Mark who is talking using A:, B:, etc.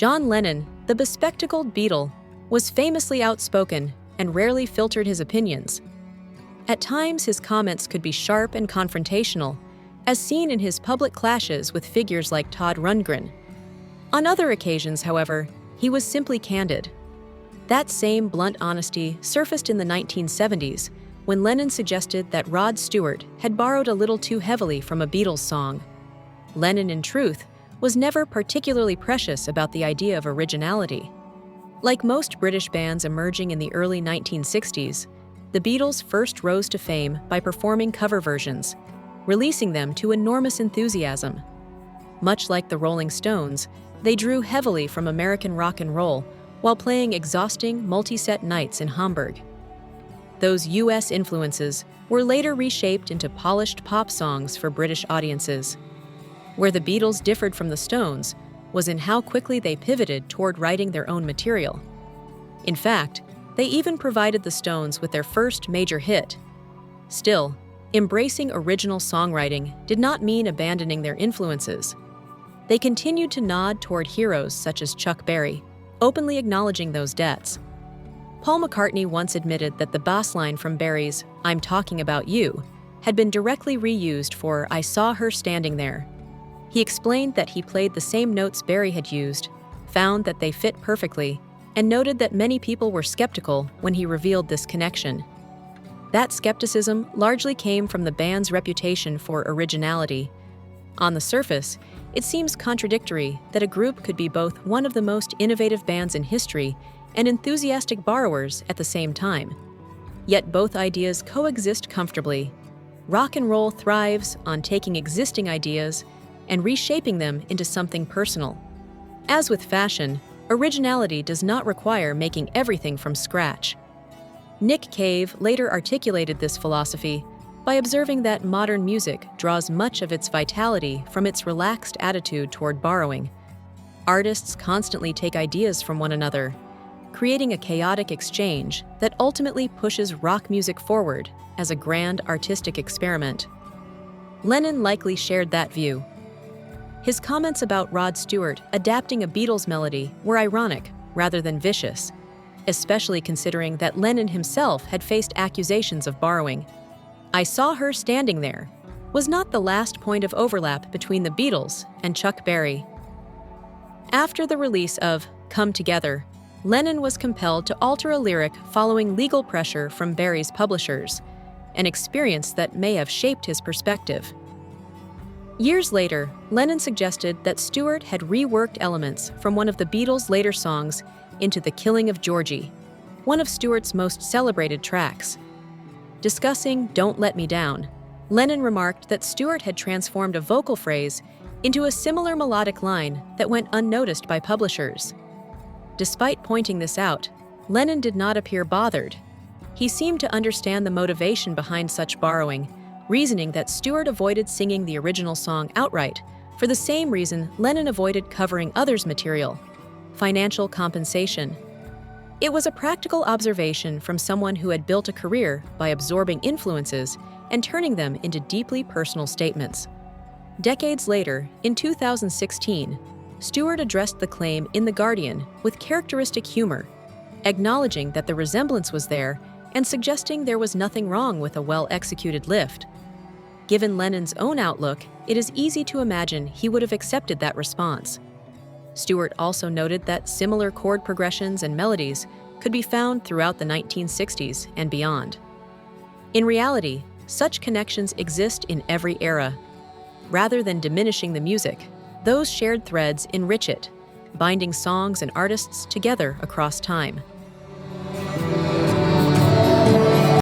A: John Lennon, the bespectacled Beatle, was famously outspoken and rarely filtered his opinions. At times, his comments could be sharp and confrontational, as seen in his public clashes with figures like Todd Rundgren. On other occasions, however, he was simply candid. That same blunt honesty surfaced in the 1970s when Lennon suggested that Rod Stewart had borrowed a little too heavily from a Beatles song. Lennon, in truth, was never particularly precious about the idea of originality. Like most British bands emerging in the early 1960s, the Beatles first rose to fame by performing cover versions, releasing them to enormous enthusiasm. Much like the Rolling Stones, they drew heavily from American rock and roll while playing exhausting multi-set nights in Hamburg. Those U.S. influences were later reshaped into polished pop songs for British audiences. Where the Beatles differed from the Stones was in how quickly they pivoted toward writing their own material. In fact, they even provided the Stones with their first major hit. Still, embracing original songwriting did not mean abandoning their influences. They continued to nod toward heroes such as Chuck Berry, openly acknowledging those debts. Paul McCartney once admitted that the bass line from Berry's "I'm Talking About You" had been directly reused for "I Saw Her Standing There." He explained that he played the same notes Berry had used, found that they fit perfectly, and noted that many people were skeptical when he revealed this connection. That skepticism largely came from the band's reputation for originality. On the surface, it seems contradictory that a group could be both one of the most innovative bands in history and enthusiastic borrowers at the same time. Yet both ideas coexist comfortably. Rock and roll thrives on taking existing ideas and reshaping them into something personal. As with fashion, originality does not require making everything from scratch. Nick Cave later articulated this philosophy by observing that modern music draws much of its vitality from its relaxed attitude toward borrowing. Artists constantly take ideas from one another, creating a chaotic exchange that ultimately pushes rock music forward as a grand artistic experiment. Lennon likely shared that view. His comments about Rod Stewart adapting a Beatles melody were ironic rather than vicious, especially considering that Lennon himself had faced accusations of borrowing. "I Saw Her Standing There" was not the last point of overlap between the Beatles and Chuck Berry. After the release of "Come Together," Lennon was compelled to alter a lyric following legal pressure from Berry's publishers, an experience that may have shaped his perspective. Years later, Lennon suggested that Stewart had reworked elements from one of the Beatles' later songs into "The Killing of Georgie," one of Stewart's most celebrated tracks. Discussing "Don't Let Me Down," Lennon remarked that Stewart had transformed a vocal phrase into a similar melodic line that went unnoticed by publishers. Despite pointing this out, Lennon did not appear bothered. He seemed to understand the motivation behind such borrowing, reasoning that Stewart avoided singing the original song outright for the same reason Lennon avoided covering others' material: financial compensation. It was a practical observation from someone who had built a career by absorbing influences and turning them into deeply personal statements. Decades later, in 2016, Stewart addressed the claim in The Guardian with characteristic humor, acknowledging that the resemblance was there and suggesting there was nothing wrong with a well-executed lift. Given Lennon's own outlook, it is easy to imagine he would have accepted that response. Stewart also noted that similar chord progressions and melodies could be found throughout the 1960s and beyond. In reality, such connections exist in every era. Rather than diminishing the music, those shared threads enrich it, binding songs and artists together across time.